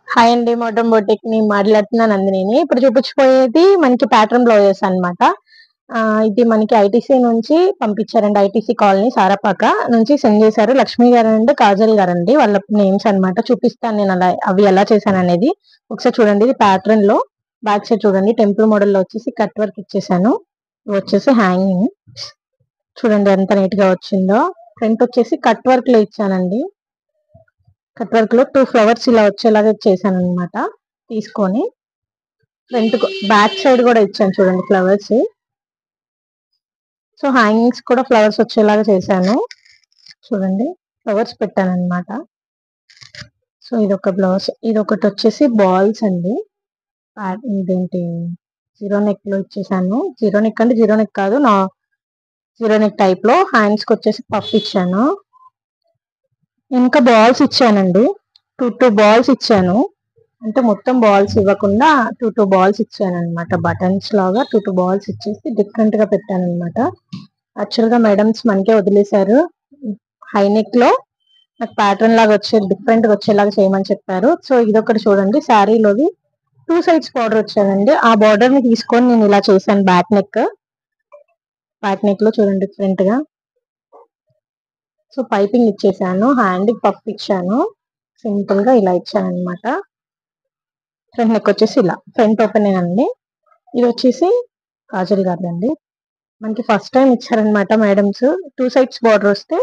Hi అండి, modern boutique ని మాట్లాడుతున్నాను నందినిని. ఇప్పుడు చూపించిపోయేది మనకి ప్యాటర్న్ బ్లౌజెస్ అన్నమాట. ఇది మనకి ఐటీసీ నుంచి పంపించారండి. ఐటీసీ కాలనీ సారాపాక నుంచి సెండ్ చేశారు. లక్ష్మి గారు అండ్ కాజల్ గారండి వాళ్ళ నేమ్స్ అన్నమాట. చూపిస్తాను నేను అవి ఎలా చేశాను అనేది. ఒకసారి చూడండి. ఇది ప్యాటర్న్ లో బ్యాక్ సైడ్ చూడండి, టెంపుల్ మోడల్ లో వచ్చేసి కట్ వర్క్ ఇచ్చేసాను. ఇవి వచ్చేసి హ్యాంగింగ్. చూడండి ఎంత నీట్ గా వచ్చిందో. ఫ్రంట్ వచ్చేసి కట్ వర్క్ లో ఇచ్చానండి. కట్ వర్క్ లో 2 ఫ్లవర్స్ ఇలా వచ్చేలాగా చేశాను అనమాట. తీసుకొని ఫ్రంట్ బ్యాక్ సైడ్ కూడా ఇచ్చాను చూడండి ఫ్లవర్స్. సో హ్యాంగింగ్స్ కూడా ఫ్లవర్స్ వచ్చేలాగా చేశాను. చూడండి ఫ్లవర్స్ పెట్టాను అనమాట. సో ఇదొక బ్లౌజ్. ఇది ఒకటి వచ్చేసి బాల్స్ అండి. ఇదేంటి జీరో నెక్ లో ఇచ్చేసాను. జీరో నెక్ అంటే జీరో నెక్ కాదు, నా జీరో నెక్ టైప్ లో. హ్యాండ్స్ కి వచ్చేసి పఫ్ ఇచ్చాను. ఇంకా బాల్స్ ఇచ్చానండి. 2 బాల్స్ ఇచ్చాను. అంటే మొత్తం బాల్స్ ఇవ్వకుండా 2 బాల్స్ ఇచ్చాను అనమాట. బటన్స్ లాగా 2 బాల్స్ ఇచ్చేసి డిఫరెంట్ గా పెట్టాను అనమాట. యాక్చువల్ గా మేడమ్స్ మనకే వదిలేశారు. హై నెక్ లో నాకు ప్యాటర్న్ లాగా డిఫరెంట్ గా వచ్చేలాగా చేయమని చెప్పారు. సో ఇదొకటి చూడండి. శారీలోది 2 సైడ్స్ బార్డర్ వచ్చాదండి. ఆ బార్డర్ ని తీసుకొని నేను ఇలా చేశాను. బ్యాక్ నెక్ లో చూడండి డిఫరెంట్ గా. సో పైపింగ్ ఇచ్చేసాను. హ్యాండ్ పఫ్ ఇచ్చాను. సింపుల్ గా ఇలా ఇచ్చాను అనమాట. ఫ్రంట్ నెక్ వచ్చేసి ఇలా ఫ్రంట్ ఓపెన్ అండి. ఇది వచ్చేసి కాజల్ గారిదండి. మనకి ఫస్ట్ టైం ఇచ్చారనమాట మేడమ్స్. 2 సైడ్స్ బార్డర్ వస్తే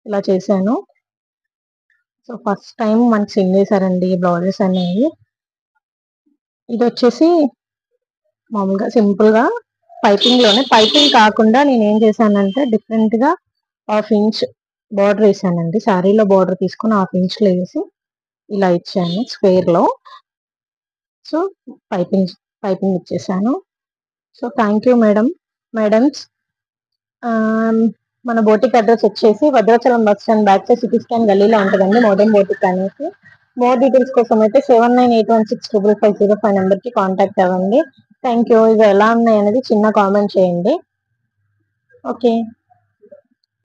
ఇలా చేశాను. సో ఫస్ట్ టైం మనకి సెండ్ చేశారండి ఈ బ్లౌజెస్ అనేవి. ఇది వచ్చేసి మామూలుగా సింపుల్ గా పైపింగ్ లోనే. పైపింగ్ కాకుండా నేను ఏం చేశానంటే డిఫరెంట్ గా 1/2 ఇంచ్ బార్డర్ వేసానండి. శారీలో బార్డర్ తీసుకొని 1/2 ఇంచ్ లో వేసి ఇలా ఇచ్చాను స్క్వేర్ లో. సో పైపింగ్ ఇచ్చేసాను. So thank you madams. మన బోటిక్ అడ్రస్ వచ్చేసి Bhadrachalam bus stand back side CT scan గల్లీలో ఉంటుందండి మోడర్న్ బోటిక్ అనేసి. మోర్ డీటెయిల్స్ కోసం అయితే 7981655505 నెంబర్ కి కాంటాక్ట్ అవ్వండి. Thank you. ఇవి ఎలా ఉన్నాయి అనేది చిన్న కామెంట్ చేయండి. ఓకే.